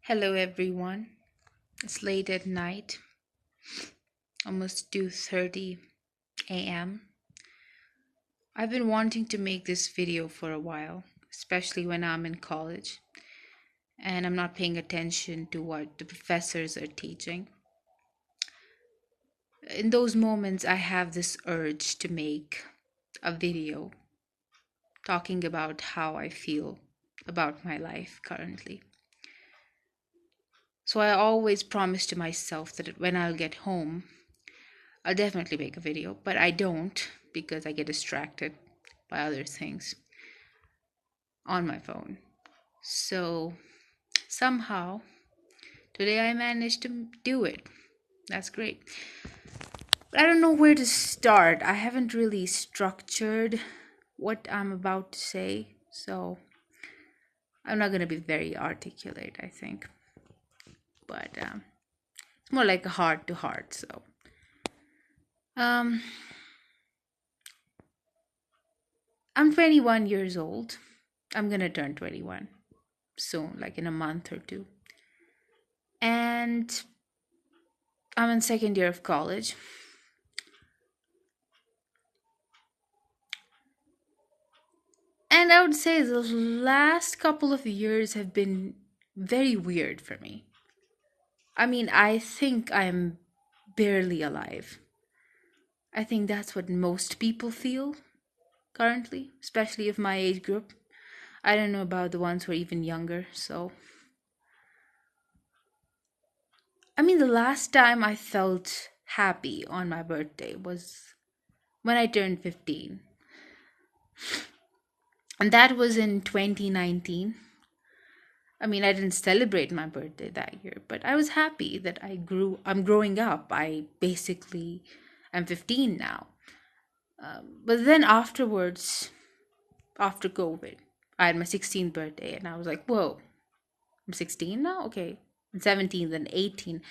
Hello, everyone. It's late at night, almost 2:30 a.m. I've been wanting to make this video for a while, especially when I'm in college and I'm not paying attention to what the professors are teaching. In those moments, I have this urge to make a video talking about how I feel about my life currently. So I always promise to myself that when I'll get home, I'll definitely make a video, but I don't because I get distracted by other things on my phone. So somehow today I managed to do it. That's great. But I don't know where to start. I haven't really structured what I'm about to say, so I'm not going to be very articulate, I think. But it's more like a heart to heart. So um, I'm 21 years old. I'm going to turn 21 soon, like in a month or two. And I'm in second year of college. And I would say the last couple of years have been very weird for me. I mean, I think I'm barely alive. I think that's what most people feel currently, especially of my age group. I don't know about the ones who are even younger, so. I mean, the last time I felt happy on my birthday was when I turned 15. And that was in 2019. I mean, I didn't celebrate my birthday that year, but I was happy that I'm growing up. I basically am 15 now. But then afterwards, after COVID, I had my 16th birthday and I was like, whoa, I'm 16 now? Okay. And 17, then 18.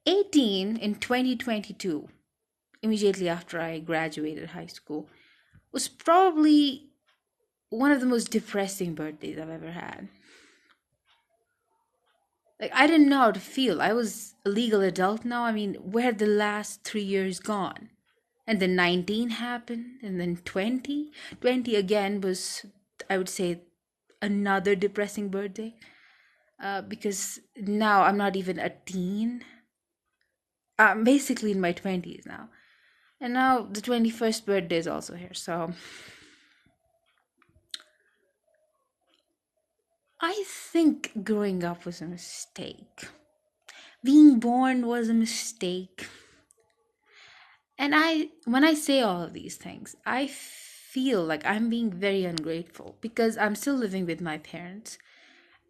18 in 2022, immediately after I graduated high school, was probably one of the most depressing birthdays I've ever had. Like, I didn't know how to feel. I was a legal adult now. I mean, where had the last 3 years gone? And then 19 happened, and then 20. 20 again was, I would say, another depressing birthday. Because now I'm not even a teen. I'm basically in my 20s now. And now the 21st birthday is also here. So I think growing up was a mistake. Being born was a mistake. And when I say all of these things, I feel like I'm being very ungrateful because I'm still living with my parents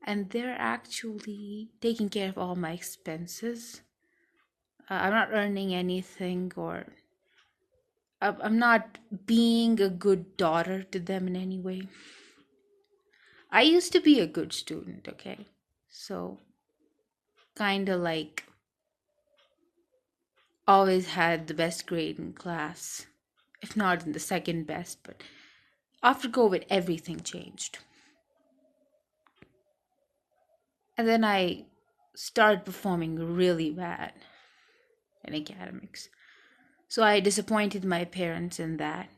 and they're actually taking care of all my expenses. I'm not earning anything, or I'm not being a good daughter to them in any way. I used to be a good student, okay? So, kind of like always had the best grade in class, if not in the second best, but after COVID, everything changed. And then I started performing really bad in academics. So I disappointed my parents in that.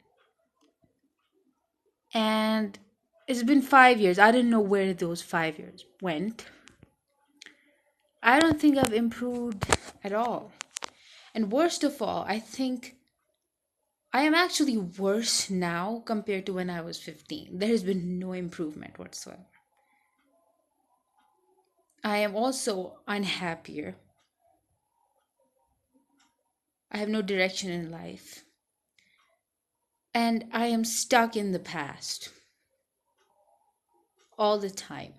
And it's been 5 years. I don't know where those 5 years went. I don't think I've improved at all. And worst of all, I think I am actually worse now compared to when I was 15. There has been no improvement whatsoever. I am also unhappier. I have no direction in life. And I am stuck in the past all the time.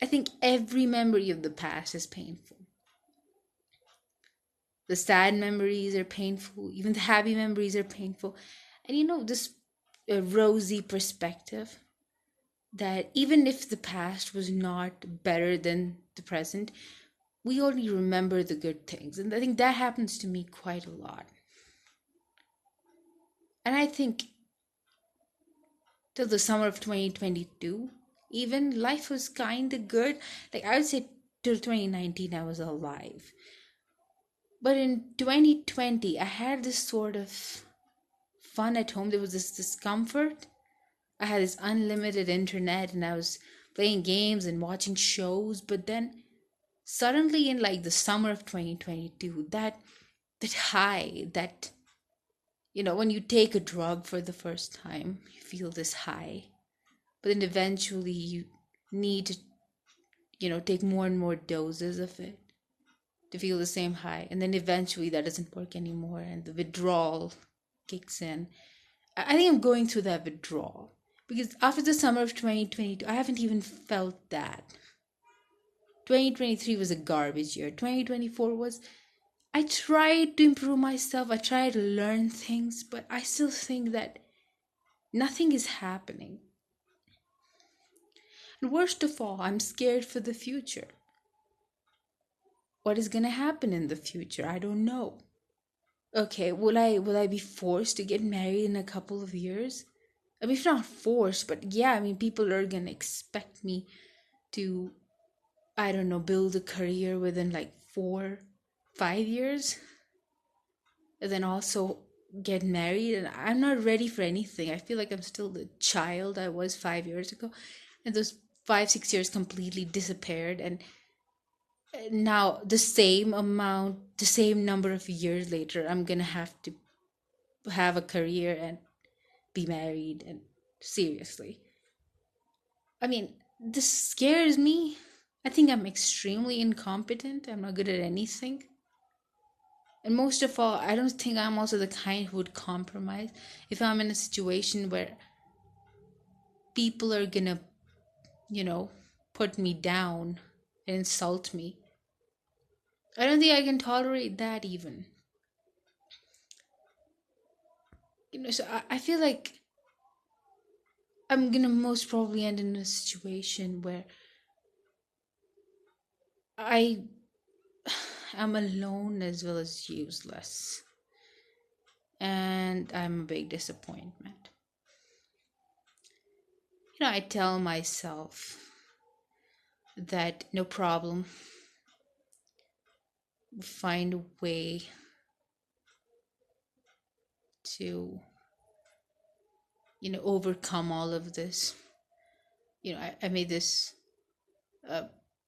I think every memory of the past is painful. The sad memories are painful, even the happy memories are painful. And this rosy perspective that even if the past was not better than the present, we only remember the good things. And I think that happens to me quite a lot. And I think till the summer of 2022, even life was kind of good. Like, I would say till 2019 I was alive. But in 2020, I had this sort of fun at home. There was this discomfort. I had this unlimited internet and I was playing games and watching shows. But then suddenly in like the summer of 2022, that high, that when you take a drug for the first time, you feel this high. But then eventually you need to, take more and more doses of it to feel the same high. And then eventually that doesn't work anymore and the withdrawal kicks in. I think I'm going through that withdrawal because after the summer of 2022, I haven't even felt that. 2023 was a garbage year. 2024 was. I tried to improve myself, I tried to learn things, but I still think that nothing is happening. And worst of all, I'm scared for the future. What is going to happen in the future? I don't know. Okay, will I be forced to get married in a couple of years? I mean, if not forced, but yeah, I mean, people are going to expect me to, I don't know, build a career within like 4, 5 years. And then also get married. And I'm not ready for anything. I feel like I'm still the child I was 5 years ago. And those 5, 6 years completely disappeared. And now the same amount, the same number of years later, I'm going to have to have a career and be married. And seriously, I mean, this scares me. I think I'm extremely incompetent. I'm not good at anything. And most of all, I don't think I'm also the kind who would compromise if I'm in a situation where people are gonna, you know, put me down and insult me. I don't think I can tolerate that even. So I feel like I'm gonna most probably end in a situation where I am alone as well as useless. And I'm a big disappointment. I tell myself that no problem, find a way to overcome all of this. I made this uh,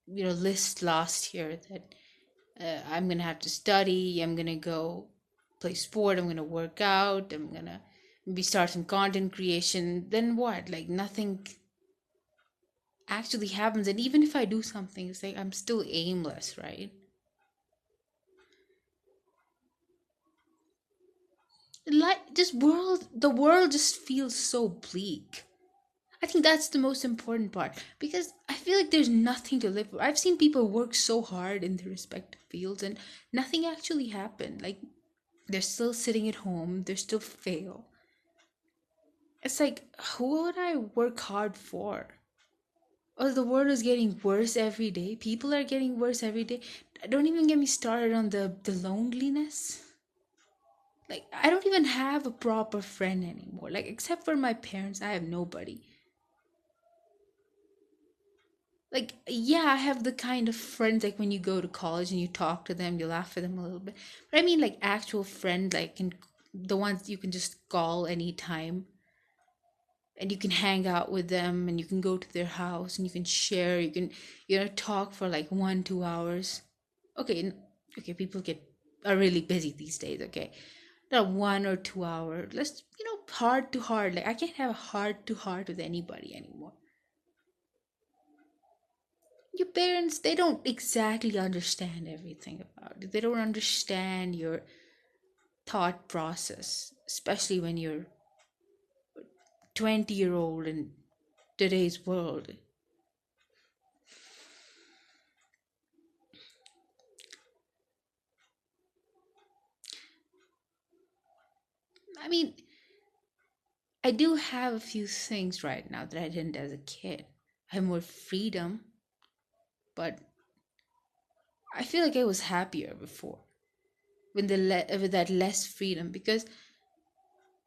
list last year that I'm gonna have to study, I'm gonna go play sport, I'm gonna work out, I'm gonna maybe start some content creation. Then what? Like nothing actually happens. And even if I do something, it's like I'm still aimless, right? Like the world just feels so bleak. I think that's the most important part because I feel like there's nothing to live for. I've seen people work so hard in their respective fields and nothing actually happened. Like they're still sitting at home, they still fail. It's like, who would I work hard for? Oh, the world is getting worse every day. People are getting worse every day. Don't even get me started on the loneliness. Like I don't even have a proper friend anymore. Like except for my parents, I have nobody. Like yeah, I have the kind of friends like when you go to college and you talk to them, you laugh at them a little bit. But I mean like actual friends, like the ones you can just call anytime and you can hang out with them and you can go to their house and you can share, you can talk for like 1, 2 hours. Okay, okay, people are really busy these days, okay. Not 1 or 2 hour. Let's heart to heart. Like I can't have a heart to heart with anybody anymore. Your parents, they don't exactly understand everything about it. They don't understand your thought process, especially when you're 20-year old in today's world. I mean, I do have a few things right now that I didn't as a kid. I have more freedom, but I feel like I was happier before with that less freedom because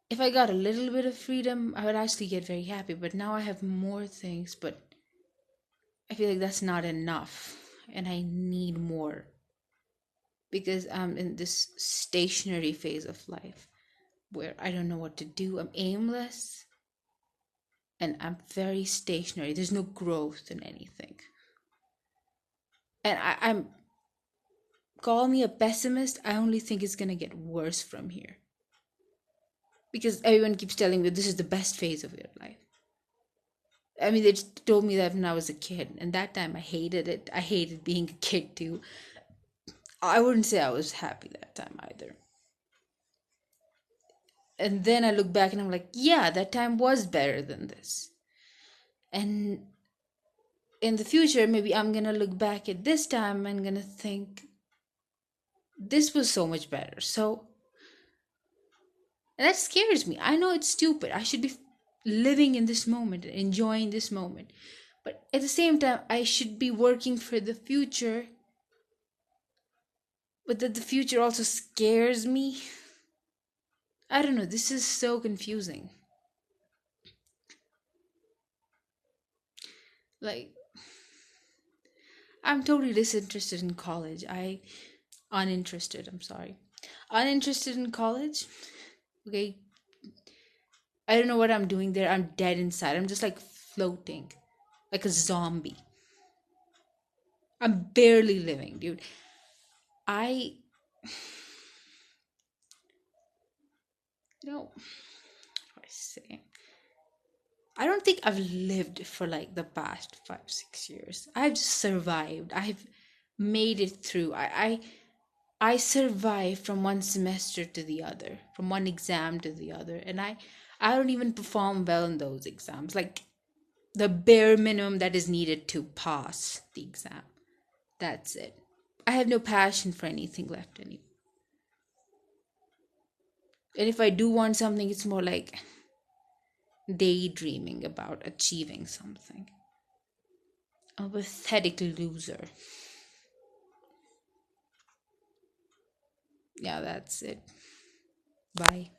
if I got a little bit of freedom, I would actually get very happy. But now I have more things, but I feel like that's not enough. and I need more because I'm in this stationary phase of life where I don't know what to do. I'm aimless and I'm very stationary. There's no growth in anything. And I'm call me a pessimist. I only think it's gonna get worse from here. Because everyone keeps telling me this is the best phase of your life. I mean, they told me that when I was a kid, and that time I hated it. I hated being a kid too. I wouldn't say I was happy that time either. And then I look back and I'm like, yeah, that time was better than this. And in the future, maybe I'm gonna look back at this time and gonna think this was so much better. So, and that scares me. I know it's stupid. I should be living in this moment, enjoying this moment. But at the same time, I should be working for the future. But that the future also scares me. I don't know. This is so confusing. Like, I'm totally disinterested in college. Uninterested, I'm sorry. Uninterested in college. Okay. I don't know what I'm doing there. I'm dead inside. I'm just like floating, like a zombie. I'm barely living, dude. I, what do I say? I don't think I've lived for like the past 5, 6 years. I've just survived. I've made it through. I survive from one semester to the other, from one exam to the other, and I don't even perform well in those exams. Like the bare minimum that is needed to pass the exam. That's it. I have no passion for anything left anymore. And if I do want something, it's more like daydreaming about achieving something. A pathetic loser. Yeah, that's it. Bye.